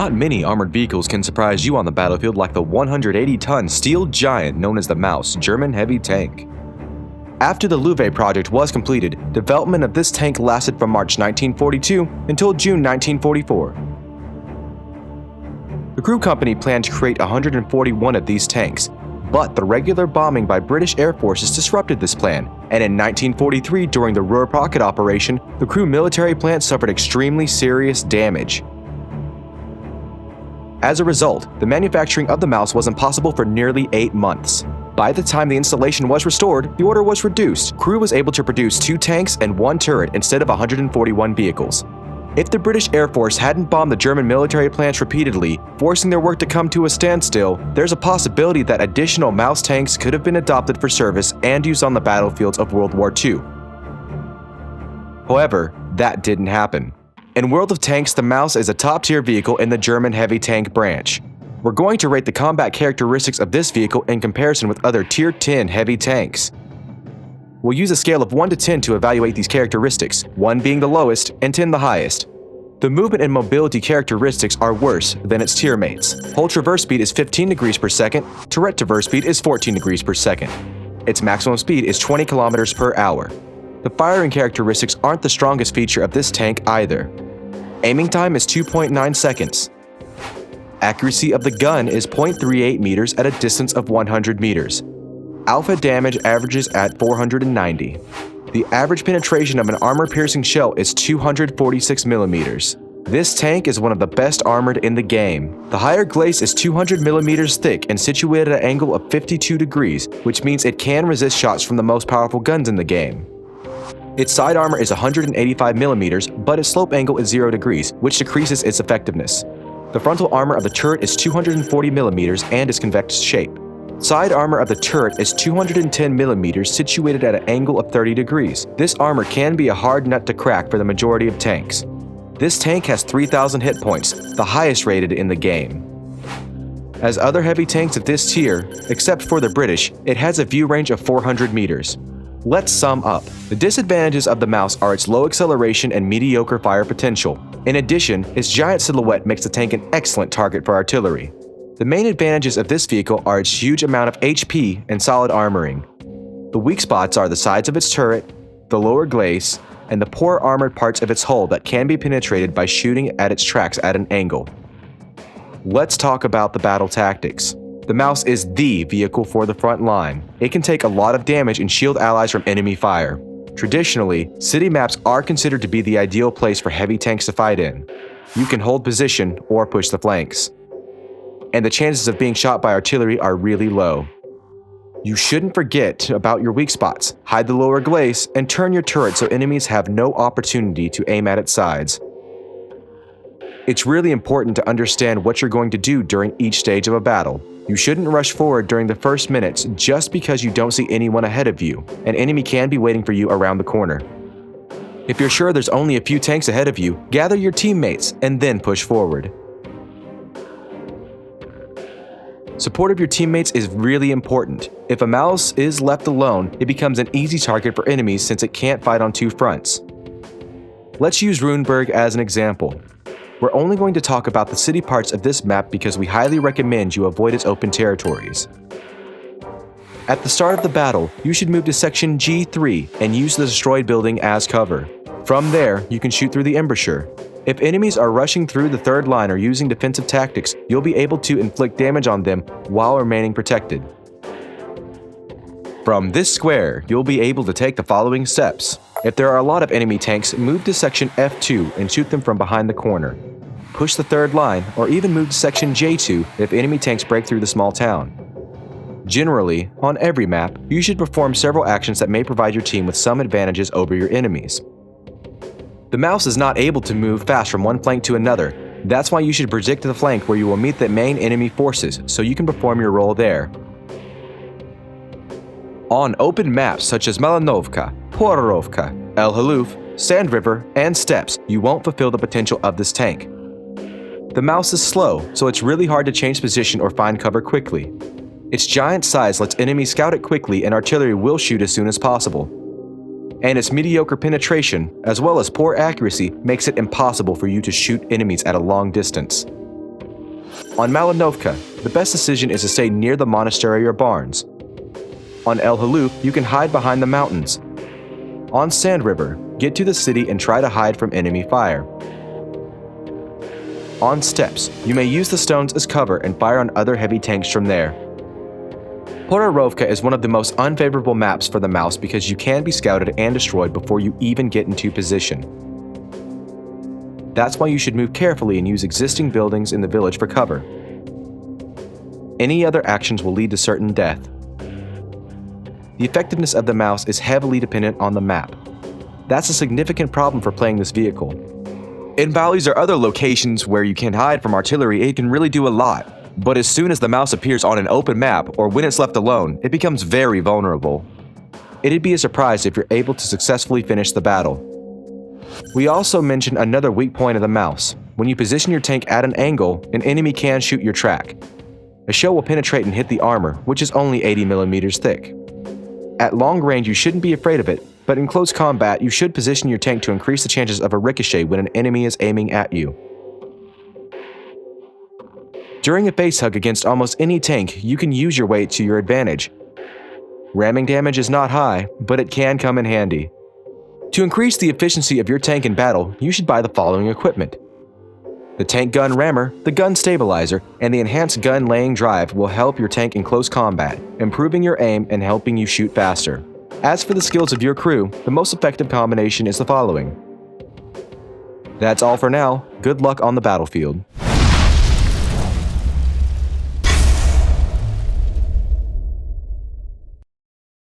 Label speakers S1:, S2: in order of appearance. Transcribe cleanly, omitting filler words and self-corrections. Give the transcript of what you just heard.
S1: Not many armored vehicles can surprise you on the battlefield like the 180-ton steel giant known as the Maus German heavy tank. After the Louvre project was completed, development of this tank lasted from March 1942 until June 1944. The Crew Company planned to create 141 of these tanks, but the regular bombing by British air forces disrupted this plan, and in 1943 during the Ruhr Pocket operation, the Crew military plant suffered extremely serious damage. As a result, the manufacturing of the Maus was impossible for nearly 8 months. By the time the installation was restored, the order was reduced. Crew was able to produce 2 tanks and 1 turret instead of 141 vehicles. If the British Air Force hadn't bombed the German military plants repeatedly, forcing their work to come to a standstill, there's a possibility that additional Maus tanks could have been adopted for service and used on the battlefields of World War II. However, that didn't happen. In World of Tanks, the Maus is a top-tier vehicle in the German heavy tank branch. We're going to rate the combat characteristics of this vehicle in comparison with other Tier 10 heavy tanks. We'll use a scale of 1 to 10 to evaluate these characteristics, 1 being the lowest and 10 the highest. The movement and mobility characteristics are worse than its tier mates. Hull traverse speed is 15 degrees per second, turret traverse speed is 14 degrees per second. Its maximum speed is 20 kilometers per hour. The firing characteristics aren't the strongest feature of this tank either. Aiming time is 2.9 seconds. Accuracy of the gun is 0.38 meters at a distance of 100 meters. Alpha damage averages at 490. The average penetration of an armor-piercing shell is 246 millimeters. This tank is one of the best armored in the game. The higher glaze is 200 millimeters thick and situated at an angle of 52 degrees, which means it can resist shots from the most powerful guns in the game. Its side armor is 185 millimeters, but its slope angle is 0 degrees, which decreases its effectiveness. The frontal armor of the turret is 240 millimeters and is convex shape. Side armor of the turret is 210 millimeters situated at an angle of 30 degrees. This armor can be a hard nut to crack for the majority of tanks. This tank has 3,000 hit points, the highest rated in the game. As other heavy tanks of this tier, except for the British, it has a view range of 400 meters. Let's sum up. The disadvantages of the Maus are its low acceleration and mediocre fire potential. In addition, its giant silhouette makes the tank an excellent target for artillery. The main advantages of this vehicle are its huge amount of HP and solid armoring. The weak spots are the sides of its turret, the lower glaze, and the poor armored parts of its hull that can be penetrated by shooting at its tracks at an angle. Let's talk about the battle tactics. The Maus is the vehicle for the front line. It can take a lot of damage and shield allies from enemy fire. Traditionally, city maps are considered to be the ideal place for heavy tanks to fight in. You can hold position or push the flanks. And the chances of being shot by artillery are really low. You shouldn't forget about your weak spots. Hide the lower glaze and turn your turret so enemies have no opportunity to aim at its sides. It's really important to understand what you're going to do during each stage of a battle. You shouldn't rush forward during the first minutes just because you don't see anyone ahead of you. An enemy can be waiting for you around the corner. If you're sure there's only a few tanks ahead of you, gather your teammates and then push forward. Support of your teammates is really important. If a Maus is left alone, it becomes an easy target for enemies since it can't fight on 2 fronts. Let's use Runeberg as an example. We're only going to talk about the city parts of this map because we highly recommend you avoid its open territories. At the start of the battle, you should move to section G3 and use the destroyed building as cover. From there, you can shoot through the embouchure. If enemies are rushing through the third line or using defensive tactics, you'll be able to inflict damage on them while remaining protected. From this square, you'll be able to take the following steps. If there are a lot of enemy tanks, move to section F2 and shoot them from behind the corner. Push the third line, or even move to section J2 if enemy tanks break through the small town. Generally, on every map, you should perform several actions that may provide your team with some advantages over your enemies. The Maus is not able to move fast from one flank to another. That's why you should predict the flank where you will meet the main enemy forces so you can perform your role there. On open maps such as Malinovka, Pororovka, El Haluf, Sand River, and Steppes, you won't fulfill the potential of this tank. The Maus is slow, so it's really hard to change position or find cover quickly. Its giant size lets enemies scout it quickly and artillery will shoot as soon as possible. And its mediocre penetration, as well as poor accuracy, makes it impossible for you to shoot enemies at a long distance. On Malinovka, the best decision is to stay near the monastery or barns. On El Haluf, you can hide behind the mountains. On Sand River, get to the city and try to hide from enemy fire. On Steppes, you may use the stones as cover and fire on other heavy tanks from there. Podorovka is one of the most unfavorable maps for the mouse because you can be scouted and destroyed before you even get into position. That's why you should move carefully and use existing buildings in the village for cover. Any other actions will lead to certain death. The effectiveness of the mouse is heavily dependent on the map. That's a significant problem for playing this vehicle. In valleys or other locations where you can hide from artillery, it can really do a lot. But as soon as the mouse appears on an open map or when it's left alone, it becomes very vulnerable. It'd be a surprise if you're able to successfully finish the battle. We also mentioned another weak point of the mouse. When you position your tank at an angle, an enemy can shoot your track. A shell will penetrate and hit the armor, which is only 80 millimeters thick. At long range, you shouldn't be afraid of it, but in close combat, you should position your tank to increase the chances of a ricochet when an enemy is aiming at you. During a face hug against almost any tank, you can use your weight to your advantage. Ramming damage is not high, but it can come in handy. To increase the efficiency of your tank in battle, you should buy the following equipment. The tank gun rammer, the gun stabilizer, and the enhanced gun laying drive will help your tank in close combat, improving your aim and helping you shoot faster. As for the skills of your crew, the most effective combination is the following. That's all for now. Good luck on the battlefield.